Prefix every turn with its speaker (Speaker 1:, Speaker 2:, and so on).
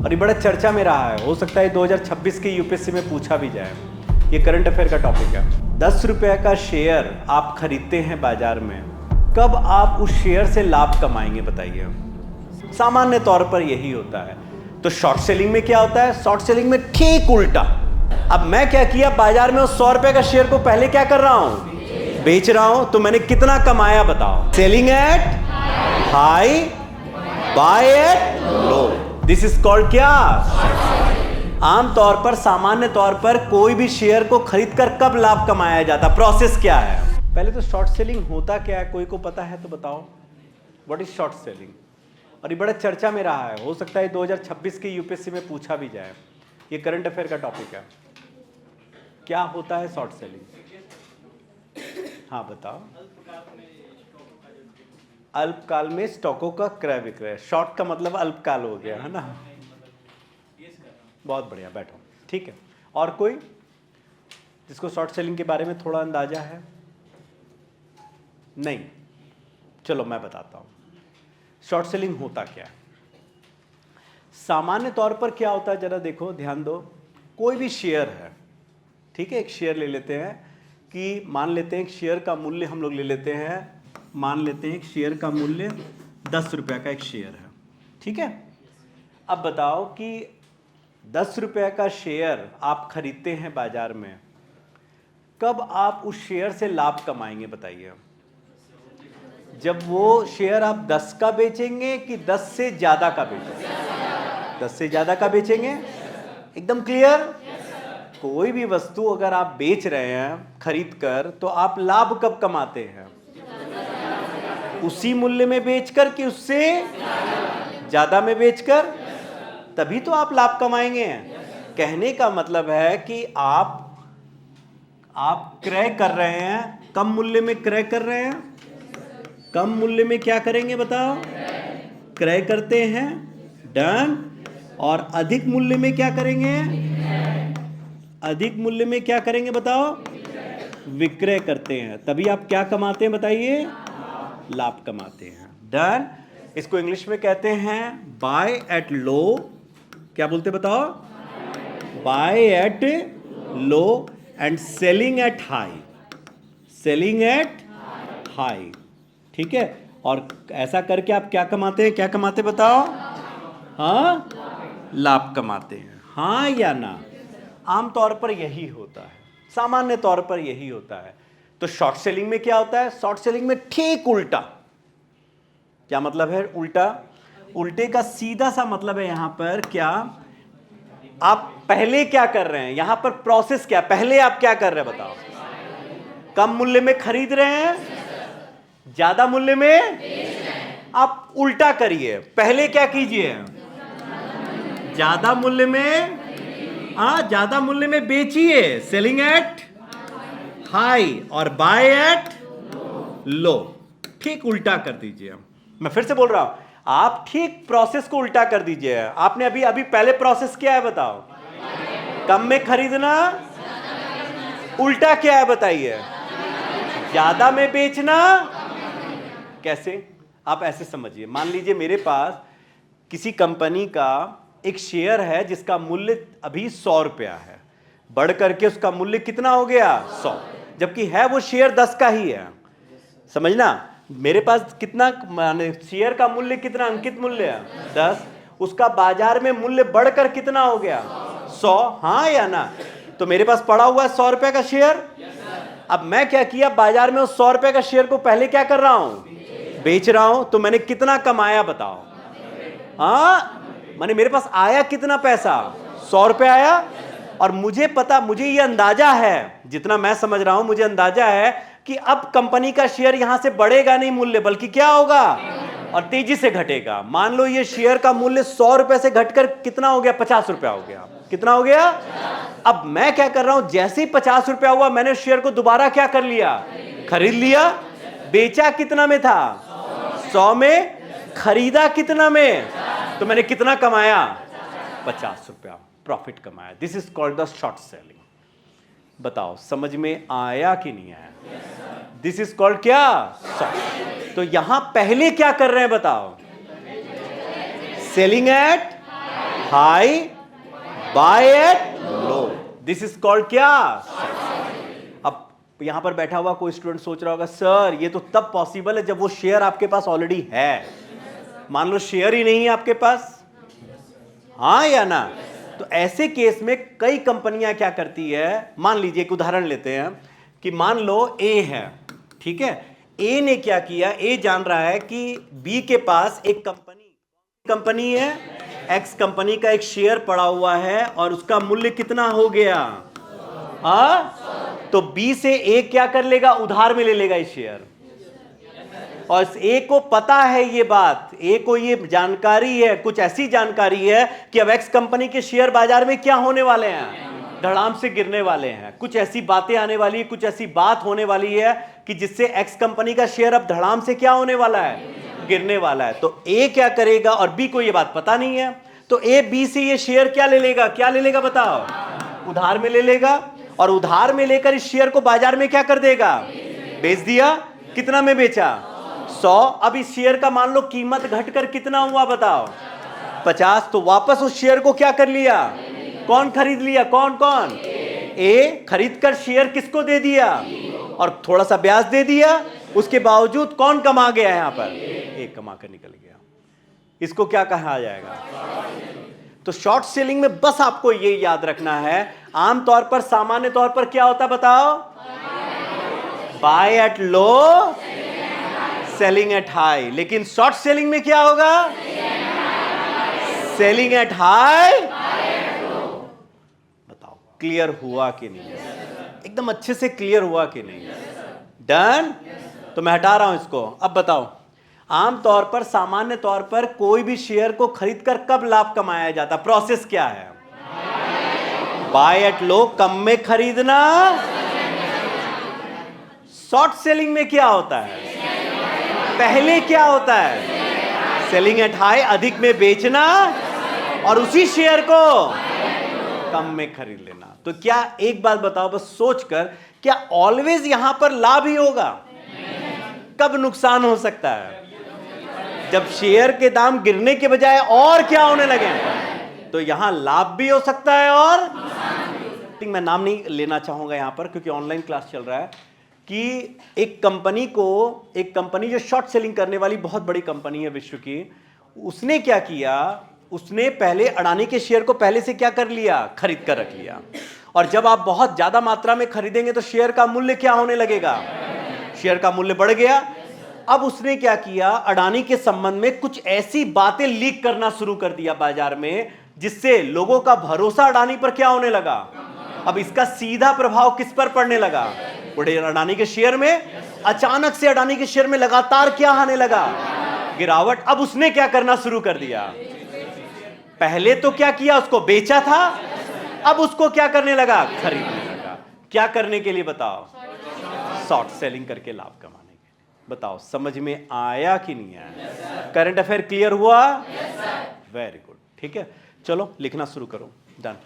Speaker 1: और ये बड़ा चर्चा में रहा है। हो सकता है 2026 के यूपीएससी में पूछा भी जाए। ये करंट अफेयर का टॉपिक है। 10 रुपये का शेयर आप खरीदते हैं बाजार में, कब आप उस शेयर से लाभ कमाएंगे बताइए। सामान्य तौर पर यही होता है। तो शॉर्ट सेलिंग में क्या होता है? शॉर्ट सेलिंग में ठीक उल्टा। अब मैं क्या किया, बाजार में उस 100 रुपए का शेयर को पहले क्या कर रहा हूं, बेच रहा हूं। तो मैंने कितना कमाया बताओ? Selling at high, by at low. This is called क्या? आमतौर पर, सामान्य तौर पर कोई भी शेयर को खरीद कर कब लाभ कमाया जाता, प्रोसेस क्या है? पहले तो शॉर्ट सेलिंग होता क्या है, कोई को पता है तो बताओ। What is short selling? और ये बड़ा चर्चा में रहा है। हो सकता है 2026 के यूपीएससी में पूछा भी जाए। ये करंट अफेयर का टॉपिक है। क्या होता है शॉर्ट सेलिंग? हाँ बताओ। अल्पकाल में स्टॉकों का क्रय विक्रय। शॉर्ट का मतलब अल्पकाल हो गया है ना। बहुत बढ़िया, बैठो। ठीक है, और कोई जिसको शॉर्ट सेलिंग के बारे में थोड़ा अंदाजा है? नहीं, चलो मैं बताता हूं शॉर्ट सेलिंग होता क्या है। सामान्य तौर पर क्या होता है, जरा देखो, ध्यान दो। कोई भी शेयर है, ठीक है, एक शेयर ले लेते हैं कि मान लेते हैं एक शेयर का मूल्य हम लोग ले लेते हैं, मान लेते हैं एक शेयर का मूल्य 10 रुपये का एक शेयर है, ठीक है। अब बताओ कि 10 रुपये का शेयर आप खरीदते हैं बाजार में, कब आप उस शेयर से लाभ कमाएंगे बताइए। जब वो शेयर आप 10 का बेचेंगे कि 10 से ज़्यादा का बेचेंगे? 10 से ज़्यादा का बेचेंगे। एकदम क्लियर। कोई भी वस्तु अगर आप बेच रहे हैं खरीद कर, तो आप लाभ कब कमाते हैं? उसी मूल्य में बेचकर कि उससे ज़्यादा में बेचकर? तभी तो आप लाभ कमाएंगे। कहने का मतलब है कि आप क्रय कर रहे हैं, कम मूल्य में क्रय कर रहे हैं। कम मूल्य में क्या करेंगे बताओ? क्रय करते हैं, डन। और अधिक मूल्य में क्या करेंगे? अधिक मूल्य में क्या करेंगे बताओ? विक्रय करते हैं। तभी आप क्या कमाते हैं बताइए? लाभ कमाते हैं, डन। इसको इंग्लिश में कहते हैं बाय एट लो। क्या बोलते बताओ? By at low and selling at high. Selling at high, ठीक है। और ऐसा करके आप क्या कमाते हैं? क्या कमाते बताओ? हाँ, लाभ कमाते हैं। हाँ या ना? आमतौर पर यही होता है, सामान्य तौर पर यही होता है। तो शॉर्ट सेलिंग में क्या होता है? शॉर्ट सेलिंग में ठीक उल्टा। क्या मतलब है उल्टा? उल्टे का सीधा सा मतलब है यहां पर क्या, आप पहले क्या कर रहे हैं, यहां पर प्रोसेस क्या, पहले आप क्या कर रहे हैं बताओ? कम मूल्य में खरीद रहे हैं, ज्यादा मूल्य में आप उल्टा करिए। पहले क्या कीजिए? ज्यादा मूल्य में, ज्यादा मूल्य में बेचिए, सेलिंग एट हाई, और बाय एट लो। ठीक उल्टा कर दीजिए। मैं फिर से बोल रहा हूं, आप ठीक प्रोसेस को उल्टा कर दीजिए। आपने अभी पहले प्रोसेस क्या है बताओ? कम में खरीदना। उल्टा क्या है बताइए? ज्यादा में बेचना। कैसे? आप ऐसे समझिए, मान लीजिए मेरे पास किसी कंपनी का एक शेयर है जिसका मूल्य अभी 100 रुपया है, बढ़ करके उसका मूल्य कितना हो गया? 100, जबकि है वो शेयर 10 का ही है। समझना, मेरे पास कितना माने शेयर का मूल्य कितना अंकित मूल्य है? 10। उसका बाजार में मूल्य बढ़कर कितना हो गया? 100। हाँ या ना? तो मेरे पास पड़ा हुआ है 100 रुपए का शेयर। अब मैं क्या किया, बाजार में उस 100 रुपए का शेयर को पहले क्या कर रहा हूं, बेच रहा हूं। तो मैंने कितना कमाया बताओ? हाँ, माने मेरे पास आया कितना पैसा? 100 रुपए आया। और मुझे पता, मुझे ये अंदाजा है, जितना मैं समझ रहा हूं मुझे अंदाजा है कि अब कंपनी का शेयर यहां से बढ़ेगा नहीं मूल्य, बल्कि क्या होगा, और तेजी से घटेगा। मान लो ये शेयर का मूल्य 100 रुपए से घटकर कितना हो गया? 50 रुपया हो गया। कितना हो गया? अब मैं क्या कर रहा हूं, जैसे ही 50 रुपया हुआ, मैंने शेयर को दोबारा क्या कर लिया? खरीद लिया। बेचा कितना में था? 100 में। खरीदा कितना में? तो मैंने कितना कमाया? 50 रुपया प्रॉफिट कमाया। This is called the short selling. बताओ समझ में आया कि नहीं आया? दिस इज कॉल्ड क्या? शॉर्ट। तो यहां पहले क्या कर रहे हैं बताओ? Selling at high, by at low, this is called क्या? अब यहां पर बैठा हुआ कोई स्टूडेंट सोच रहा होगा सर ये तो तब पॉसिबल है जब वो शेयर आपके पास ऑलरेडी है। मान लो शेयर ही नहीं है आपके पास, हाँ या ना? तो ऐसे केस में कई कंपनियां क्या करती है, मान लीजिए एक उदाहरण लेते हैं कि मान लो ए है, ठीक है, ए ने क्या किया, ए जान रहा है कि बी के पास एक कंपनी है, एक्स कंपनी का एक शेयर पड़ा हुआ है और उसका मूल्य कितना हो गया, तो बी से ए क्या कर लेगा, उधार में ले लेगा इस शेयर। और ए को पता है ये बात, ए को ये जानकारी है, कुछ ऐसी जानकारी है कि अब एक्स कंपनी के शेयर बाजार में क्या होने वाले हैं, धड़ाम से गिरने वाले हैं। कुछ ऐसी बातें आने वाली है, कुछ ऐसी बात होने वाली है कि जिससे एक्स कंपनी का शेयर अब धड़ाम से क्या होने वाला है, गिरने वाला है। तो ए क्या करेगा, और बी को ये बात पता नहीं है, तो ए बी से ये शेयर क्या ले लेगा, क्या ले लेगा बताओ, उधार में ले लेगा। और उधार में लेकर इस शेयर को बाजार में क्या कर देगा, बेच दिया। कितना में बेचा, 100। अब इस शेयर का मान लो कीमत घटकर कितना हुआ बताओ, 50। तो वापस उस शेयर को क्या कर लिया, कौन खरीद लिया, कौन कौन, ए खरीद कर शेयर किसको दे दिया, और थोड़ा सा ब्याज दे दिया। उसके बावजूद कौन कमा गया, यहां पर ए कमा कर निकल गया। इसको क्या कहा जाएगा? तो शॉर्ट सेलिंग में बस आपको ये याद रखना है, आमतौर पर सामान्य तौर पर क्या होता बताओ, by at low, selling at high. लेकिन शॉर्ट सेलिंग में क्या होगा, सेलिंग एट हाई। बताओ क्लियर हुआ कि नहीं, एकदम अच्छे से क्लियर हुआ कि नहीं, डन? तो मैं हटा रहा हूं इसको। अब बताओ आमतौर पर सामान्य तौर पर कोई भी शेयर को खरीदकर कब लाभ कमाया जाता, प्रोसेस क्या है? बाय एट लो, कम में खरीदना। शॉर्ट सेलिंग में क्या होता है, पहले क्या होता है, सेलिंग एट हाई, अधिक में बेचना और उसी शेयर को कम में खरीद लेना। तो क्या एक बात बताओ बस सोचकर, क्या ऑलवेज यहां पर लाभ ही होगा? कब नुकसान हो सकता है? जब शेयर के दाम गिरने के बजाय और क्या होने लगे, तो यहां लाभ भी हो सकता है और मैं नाम नहीं लेना चाहूंगा यहां पर क्योंकि ऑनलाइन क्लास चल रहा है, कि एक कंपनी जो शॉर्ट सेलिंग करने वाली बहुत बड़ी कंपनी है विश्व की, उसने क्या किया, उसने पहले अडानी के शेयर को पहले से क्या कर लिया, खरीद कर रख लिया। और जब आप बहुत ज्यादा मात्रा में खरीदेंगे तो शेयर का मूल्य क्या होने लगेगा, शेयर का मूल्य बढ़ गया। अब उसने क्या किया, अडानी के संबंध में कुछ ऐसी बातें लीक करना शुरू कर दिया बाजार में, जिससे लोगों का भरोसा अडानी पर क्या होने लगा। अब इसका सीधा प्रभाव किस पर पड़ने लगा, बड़े अडानी के शेयर में। अचानक से अडानी के शेयर में लगातार क्या आने लगा, गिरावट। अब उसने क्या करना शुरू कर दिया, पहले तो क्या किया, उसको बेचा था, अब उसको क्या करने लगा, खरीदने लगा। क्या करने के लिए बताओ, शॉर्ट सेलिंग करके लाभ कमाने के लिए। बताओ समझ में आया कि नहीं आया? करंट अफेयर क्लियर हुआ? वेरी गुड, ठीक है, चलो लिखना शुरू करो, डन।